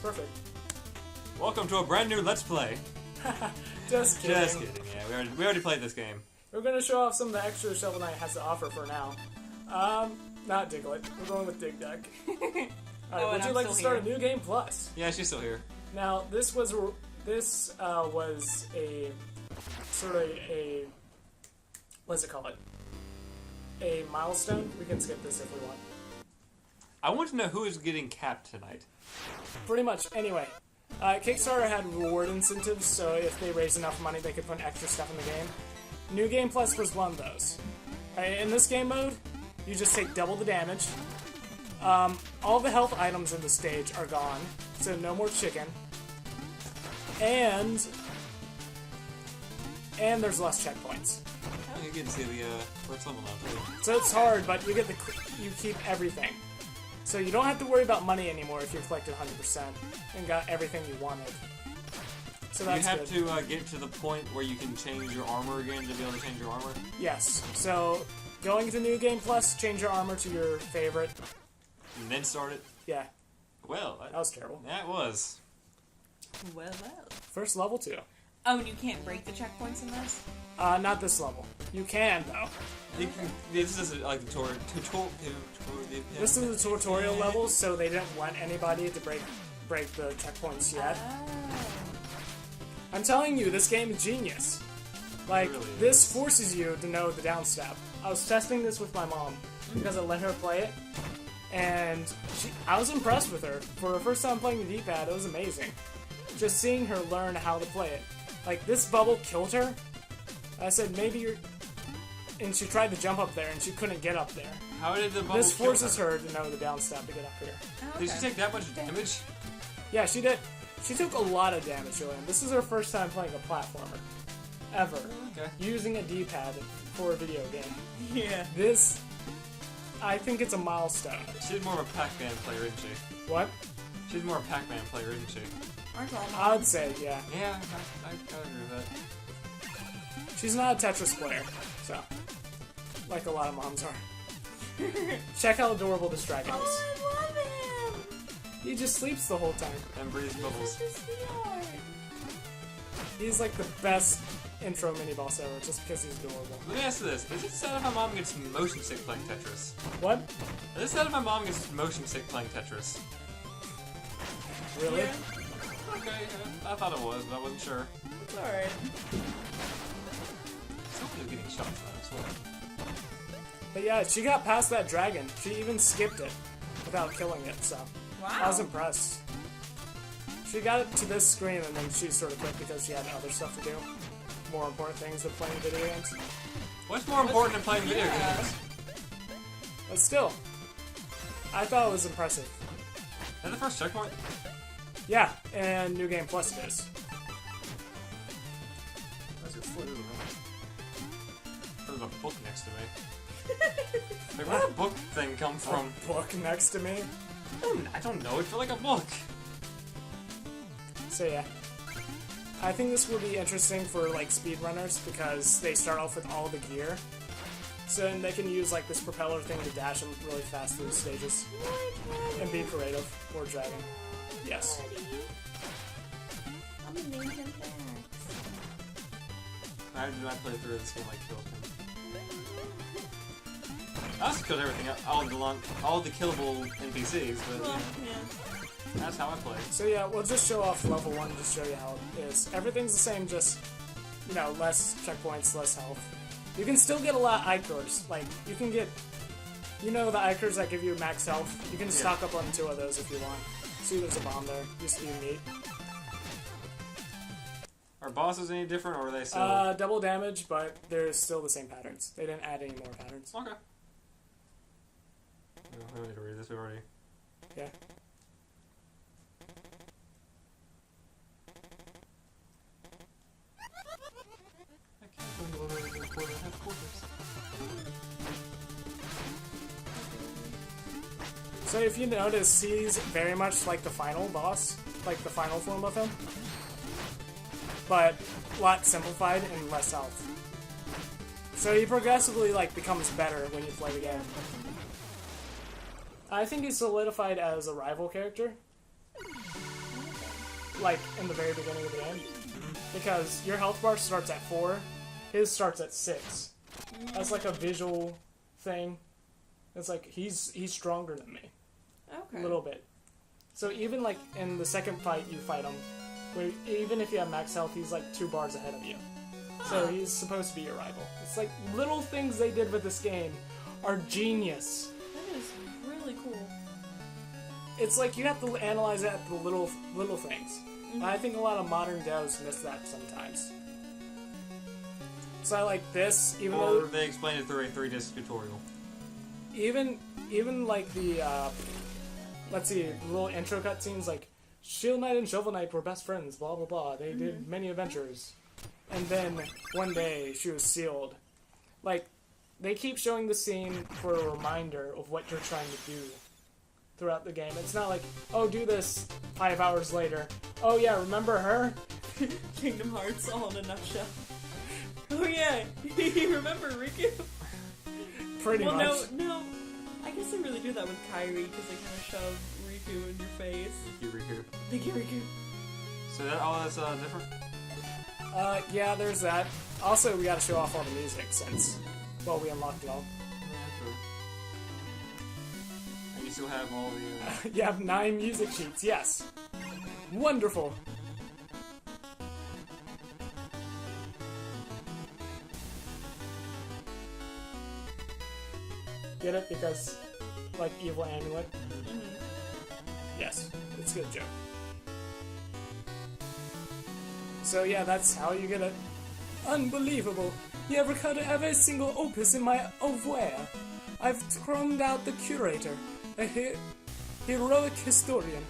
Perfect. Welcome to a brand new Let's Play. Just kidding. Just kidding, yeah. We already played this game. We're going to show off some of the extra Shovel Knight has to offer for now. Not Diglett. We're going with Dig Deck. Alright, would you like to start a new game plus? Yeah, she's still here. Now, this was a sort of a what's it called? A milestone. We can skip this if we want. I want to know who is getting capped tonight. Pretty much. Anyway, Kickstarter had reward incentives, so if they raised enough money, they could put extra stuff in the game. New Game Plus was one of those. In this game mode, you just take double the damage. All the health items in the stage are gone, so no more chicken. And there's less checkpoints. Oh, you get to see the first level now too. So it's hard, but you keep everything. So you don't have to worry about money anymore if you've collected 100% and got everything you wanted. So that's good. You have to get to the point where you can change your armor again to be able to change your armor? Yes. So going to New Game Plus, change your armor to your favorite. And then start it? Yeah. Well, that was terrible. That was. Well. First level 2. Oh, and you can't break the checkpoints in this? Not this level. You can, though. You can, this is like the tutorial. This is the tutorial levels, so they didn't want anybody to break the checkpoints yet. Oh. I'm telling you, this game is genius. Like, Really this forces you to know the down step. I was testing this with my mom because I let her play it, and I was impressed with her. For her first time playing the D-pad, it was amazing. Just seeing her learn how to play it. Like, this bubble killed her. I said, maybe you're... And she tried to jump up there, and she couldn't get up there. How did the bubble This forces kill her to know the down step to get up here. Oh, okay. Did she take that much damage? Yeah, she did. She took a lot of damage, Julian. This is her first time playing a platformer. Ever. Okay. Using a D-pad for a video game. Yeah. This... I think it's a milestone. She's more of a Pac-Man player, isn't she? What? She's more a Pac-Man player, isn't she? Aren't all I would say, yeah. Yeah, I agree with that. She's not a Tetris player, so... Like a lot of moms are. Check how adorable this dragon is. Oh, I love him! He just sleeps the whole time. And breathes bubbles. Such a sweetheart. He's like the best intro mini-boss ever, just because he's adorable. Let me ask you this. Is it sad if my mom gets motion sick playing Tetris? What? Is it sad if my mom gets motion sick playing Tetris? Really? Yeah. Okay, I thought it was, but I wasn't sure. It's alright. Somebody's getting shots now, I swear. But yeah, she got past that dragon. She even skipped it without killing it, so... Wow. I was impressed. She got it to this screen and then she sort of quit because she had other stuff to do. More important things than playing video games. What's more important than playing video games? But still, I thought it was impressive. Is that the first checkpoint? Yeah, and New Game Plus it is. Where's your foot? There's a book next to me. Like, where did the book thing come from? A book next to me. I don't know. It felt like a book. So yeah. I think this will be interesting for like speedrunners because they start off with all the gear. So then they can use like this propeller thing to dash them really fast through the stages. And be creative. Or dragon. Yes. I'm gonna name him Max. How did I play through this game like killed him? I also killed everything, all the killable NPCs, but Well, yeah, yeah. that's how I play. So yeah, we'll just show off level 1 to show you how it is. Everything's the same, just, you know, less checkpoints, less health. You can still get a lot of Icors. Like, you can get, you know the Icors that give you max health? You can stock up on 2 of those if you want. See, there's a bomb there. Used to be meat. Are bosses any different, or are they still... Double damage, but they're still the same patterns. They didn't add any more patterns. Okay. We don't need to read this, we already... Yeah. I can't go over the quarter and have quarters. So if you notice, he's very much like the final boss, like the final form of him. But a lot simplified and less health. So he progressively like becomes better when you play the game. I think he's solidified as a rival character. like in the very beginning of the game, because your health bar starts at 4, his starts at 6. That's like a visual thing. It's like he's stronger than me Okay. a little bit. So even like in the second fight you fight him, where even if you have max health, he's like 2 bars ahead of you. So he's supposed to be your rival. It's like little things they did with this game are genius. That is really cool. It's like you have to analyze it at the little things. And I think a lot of modern devs miss that sometimes. So I like this, even Or though they explain it through a 3-disc tutorial. even like the let's see, the little intro cutscenes like Shield Knight and Shovel Knight were best friends, blah blah blah. They did many adventures. And then one day she was sealed. Like, they keep showing the scene for a reminder of what you're trying to do throughout the game. It's not like, oh, do this 5 hours later. Oh yeah, remember her? Kingdom Hearts all in a nutshell. Oh yeah, you remember Riku? Pretty Well, much. no. I guess they really do that with Kairi because they kind of shove Riku in your face. Thank you, Riku. Thank you, Riku. So that all that's different? Yeah, there's that. Also, we gotta show off all the music since, well, we unlocked it all. Yeah, true. And you still have all the... You have 9 music sheets, yes. Wonderful. Get it? Because, like, evil amulet? Yes, it's a good joke. So yeah, that's how you get it. Unbelievable! You have recovered every single opus in my oeuvre. I've chromed out the curator, a heroic historian.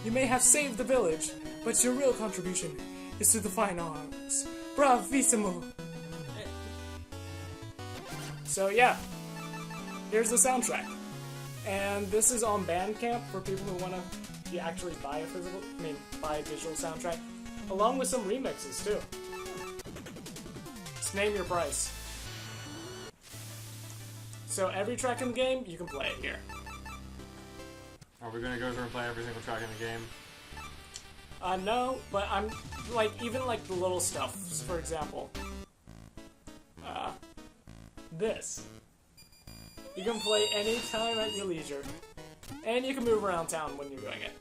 You may have saved the village, but your real contribution is to the fine arts. Bravissimo! So yeah, here's the soundtrack. And this is on Bandcamp for people who want to actually buy buy a digital soundtrack. Along with some remixes, too. Just name your price. So every track in the game, you can play it here. Are we gonna go through and play every single track in the game? No, but I'm, like, even, like, the little stuff. For example, this. You can play anytime at your leisure. And you can move around town when you're doing it.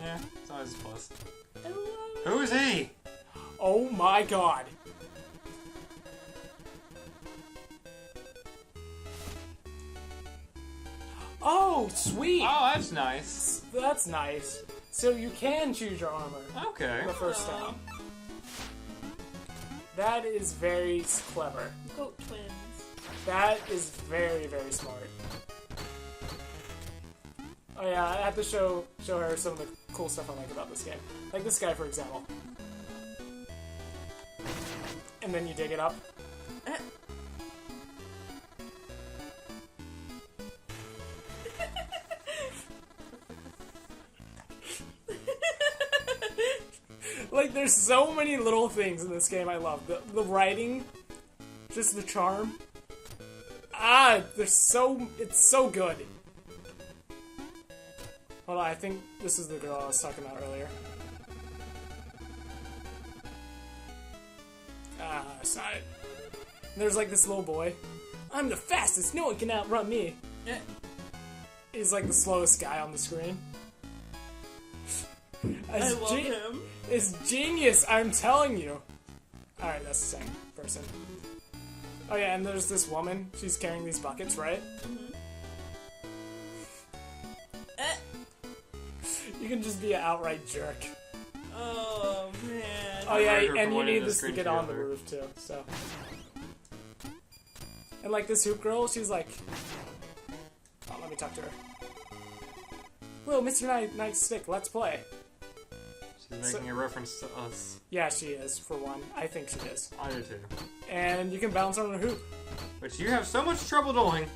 Yeah, it's always a plus. I love it. Who is he? Oh my god. Oh, sweet! Oh, that's nice. That's nice. So you can choose your armor Okay. the first time. That is very clever. Goat twins. That is very, very smart. Oh yeah, I have to show her some of the cool stuff I like about this game. Like this guy, for example. And then you dig it up. Like, there's so many little things in this game I love. The writing, just the charm. It's so good. Hold on, I think this is the girl I was talking about earlier. That's not it. And there's like this little boy. I'm the fastest, no one can outrun me. He's like the slowest guy on the screen. I love him. It's genius, I'm telling you. Alright, that's the same person. Oh yeah, and there's this woman. She's carrying these buckets, right? You can just be an outright jerk. Oh man. Oh yeah, murder and for you one need end of this the to screen get to the on the other. roof too, so. And like this hoop girl, she's like... Oh, let me talk to her. Whoa, Mr. Nightstick, let's play. She's making a reference to us. Yeah, she is, for one. I think she is. I do too. And you can bounce on the hoop. Which you have so much trouble doing.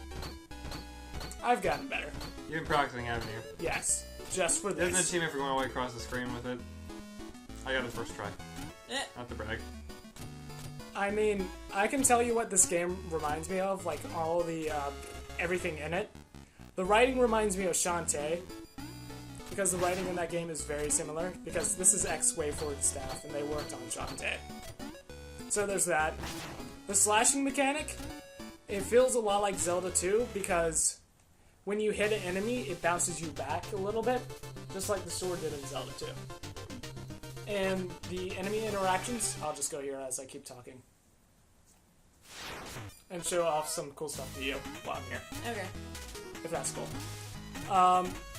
I've gotten better. You've been practicing, haven't you? Yes, just for There's an this. achievement for going all the way across the screen with it. I got it first try. Not to brag. I mean, I can tell you what this game reminds me of, like all the, everything in it. The writing reminds me of Shantae. because the writing in that game is very similar, because this is X-Wayford staff, and they worked on Shantae. So there's that. The slashing mechanic, it feels a lot like Zelda 2, because when you hit an enemy, it bounces you back a little bit, just like the sword did in Zelda 2. And the enemy interactions, I'll just go here as I keep talking. And show off some cool stuff to you while I'm here. Okay. If that's cool.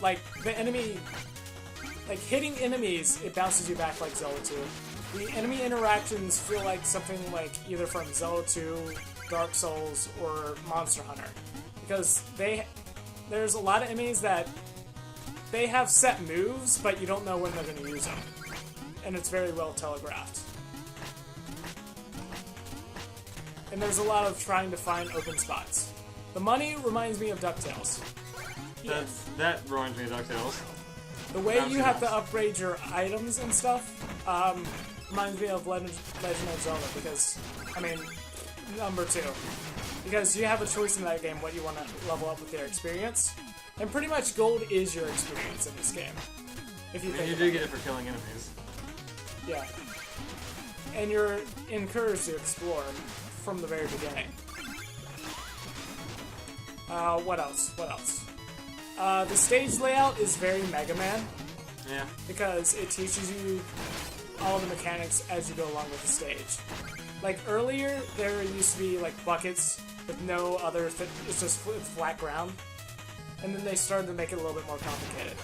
Like, the enemy... Like, hitting enemies, it bounces you back like Zelda 2. The enemy interactions feel like something like either from Zelda 2, Dark Souls, or Monster Hunter. Because there's a lot of enemies that they have set moves, but you don't know when they're going to use them. And it's very well telegraphed. And there's a lot of trying to find open spots. The money reminds me of DuckTales. That reminds me of DuckTales. The way you have to upgrade your items and stuff reminds me of Legend of Zelda, because, I mean, number 2. Because you have a choice in that game what you want to level up with your experience. And pretty much gold is your experience in this game. If you think you do get it for killing enemies. Yeah. And you're encouraged to explore from the very beginning. What else? The stage layout is very Mega Man. Yeah. Because it teaches you all the mechanics as you go along with the stage. Like earlier, there used to be like buckets with no other, it's just flat ground. And then they started to make it a little bit more complicated.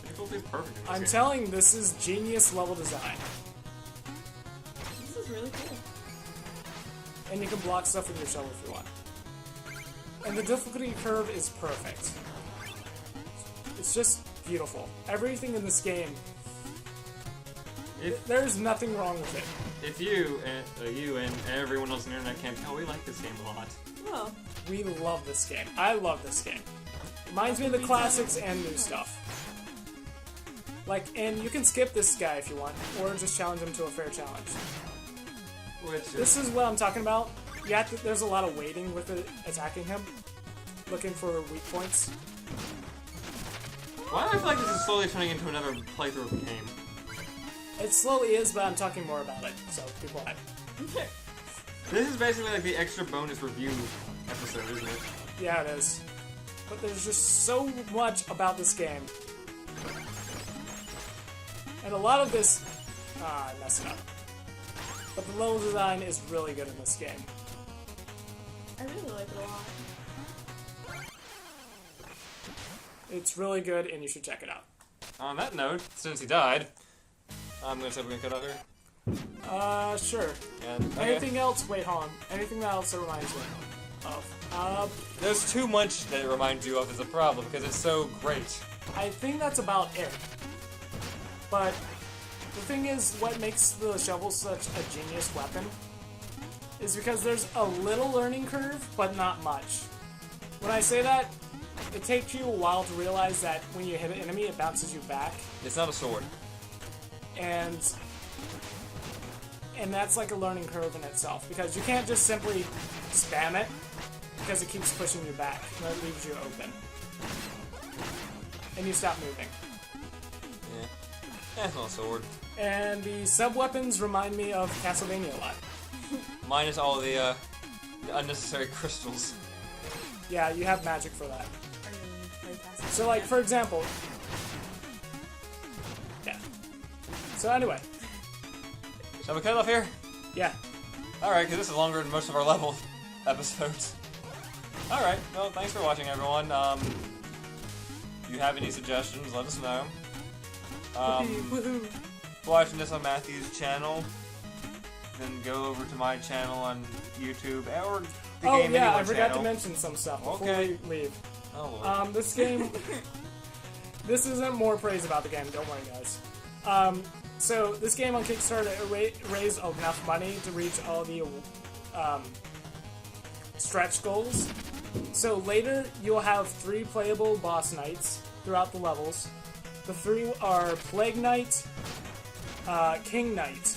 Difficulty's perfect in this I'm game. telling, this is genius level design. This is really cool. And you can block stuff with your shovel if you want. And the difficulty curve is perfect. It's just beautiful. Everything in this game, there's nothing wrong with it. If you and everyone else on the internet can't tell, we like this game a lot. Well, We love this game. I love this game. Reminds me of the classics and new stuff. Like, and you can skip this guy if you want, or just challenge him to a fair challenge. This is what I'm talking about. You have to, there's a lot of waiting with attacking him, looking for weak points. Why do I feel like this is slowly turning into another playthrough of the game? It slowly is, but I'm talking more about it, so be quiet. This is basically like the extra bonus review episode, isn't it? Yeah, it is. But there's just so much about this game. And a lot of this... I messed it up. But the level design is really good in this game. I really like it a lot. It's really good, and you should check it out. On that note, since he died, I'm gonna say we're gonna cut out here. Sure. And, okay. Anything else? Wait, hold on. Anything else that reminds me of? There's too much that it reminds you of is a problem, because it's so great. I think that's about it. But the thing is, what makes the shovel such a genius weapon is because there's a little learning curve, but not much. When I say that, it takes you a while to realize that when you hit an enemy, it bounces you back. It's not a sword. And that's like a learning curve in itself, because you can't just simply spam it, because it keeps pushing you back, and that leaves you open. And you stop moving. Yeah. It's not a sword. And the sub-weapons remind me of Castlevania a lot. Minus all the unnecessary crystals. Yeah, you have magic for that. Are you gonna play Castlevania? So, like, for example... Yeah. So, anyway. Shall we cut it off here? Yeah. Alright, because this is longer than most of our level episodes. Alright, well, thanks for watching, everyone. If you have any suggestions, let us know. Woohoo! Watching this on Matthew's channel, then go over to my channel on YouTube, or the Oh, Game yeah, Anyone I forgot channel. to mention some stuff before Okay. we leave. Oh, Lord. This game... this isn't more praise about the game, don't worry, guys. So, this game on Kickstarter raised enough money to reach all the stretch goals. So later, you'll have 3 playable boss knights throughout the levels. The 3 are Plague Knight, King Knight,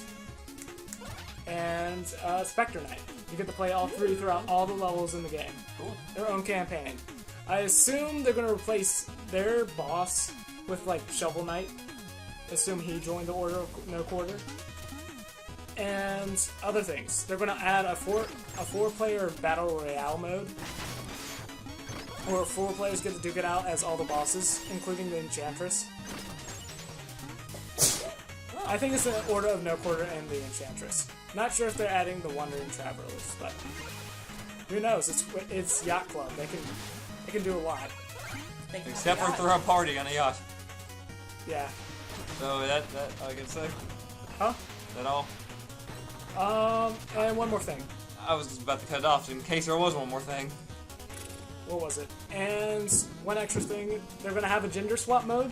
and Spectre Knight. You get to play all 3 throughout all the levels in the game. Cool. Their own campaign. I assume they're gonna replace their boss with like Shovel Knight. Assume he joined the Order of No Quarter. And other things. They're gonna add a four-player battle royale mode, where 4 players get to duke it out as all the bosses, including the Enchantress. I think it's the Order of No Quarter and the Enchantress. Not sure if they're adding the Wandering Travelers, but who knows? It's Yacht Club. They can do a lot. Except for throw a party on a yacht. Yeah. So that all I can say. Huh? Is that all? And one more thing. I was about to cut it off in case there was one more thing. What was it? And one extra thing. They're gonna have a gender swap mode.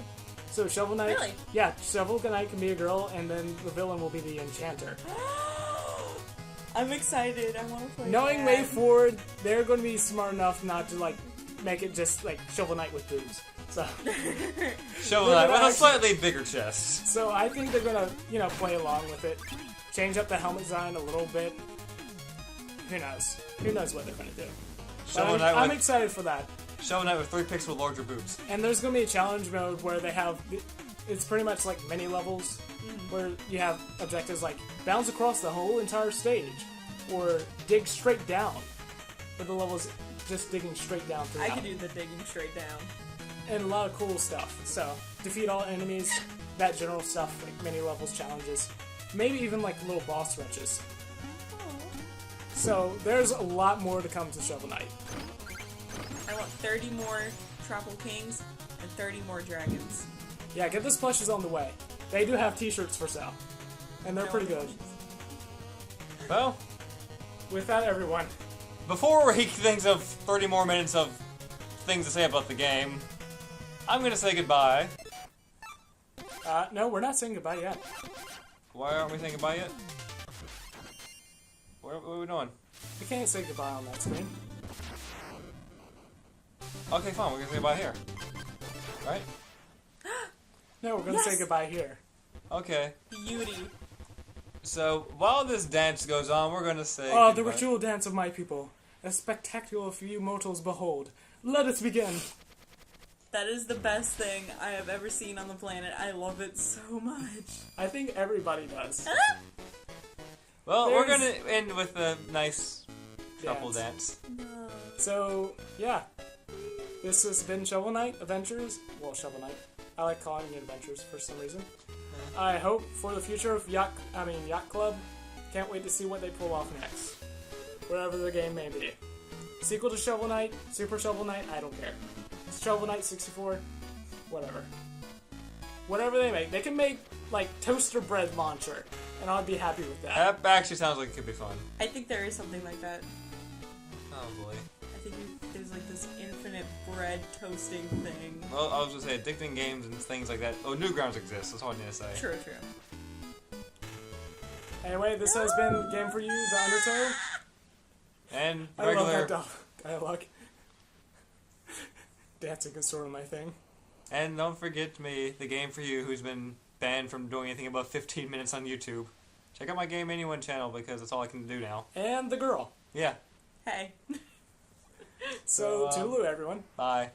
So Shovel Knight. Really? Yeah, Shovel Knight can be a girl, and then the villain will be the Enchanter. I'm excited. I want to play. Knowing way forward, they're going to be smart enough not to like make it just like Shovel Knight with boobs. So Shovel Knight with a slightly bigger chest. So I think they're gonna play along with it, change up the helmet design a little bit. Who knows? Who knows what they're gonna do? I'm excited for that. Shovel Knight with 3 pixel larger boobs. And there's gonna be a challenge mode where they have. It's pretty much like mini levels, where you have objectives like bounce across the whole entire stage, or dig straight down, where the level's just digging straight down throughout. I could do the digging straight down. And a lot of cool stuff. So, defeat all enemies, that general stuff, like mini levels, challenges, maybe even like little boss wrenches. So, there's a lot more to come to Shovel Knight. I want 30 more Tropical Kings and 30 more dragons. Yeah, get this plushes on the way. They do have t-shirts for sale, and they're pretty good. Well, with that, everyone. Before he thinks of 30 more minutes of things to say about the game, I'm gonna say goodbye. No, we're not saying goodbye yet. Why aren't we saying goodbye yet? What are we doing? We can't say goodbye on that screen. Okay, fine. We're gonna say goodbye here. Right? No, we're gonna say goodbye here. Okay. Beauty. So, while this dance goes on, we're gonna say Oh, the goodbye. ritual dance of my people. A spectacular few mortals behold. Let us begin. That is the best thing I have ever seen on the planet. I love it so much. I think everybody does. Well, we're gonna end with a nice shuffle dance. So, yeah. This has been Shovel Knight Adventures. Well, Shovel Knight. I like calling it Adventures for some reason. I hope for the future of Yacht Club. Can't wait to see what they pull off next. Whatever the game may be. Sequel to Shovel Knight, Super Shovel Knight, I don't care. Shovel Knight 64, whatever. Whatever they make. They can make, like, toaster bread launcher, and I'd be happy with that. That actually sounds like it could be fun. I think there is something like that. Oh boy. I think there's like this infinite bread toasting thing. Well, I was gonna say addicting games and things like that. Oh, Newgrounds exists. That's all I need to say. True. Anyway, this has been Game for You, The Undertale. And I love regular. that dialogue. Dancing is sort of my thing. And don't forget me, the Game for You, who's been banned from doing anything above 15 minutes on YouTube. Check out my Game Anyone channel because that's all I can do now. And the girl. Yeah. Hey. So, toodaloo, everyone. Bye.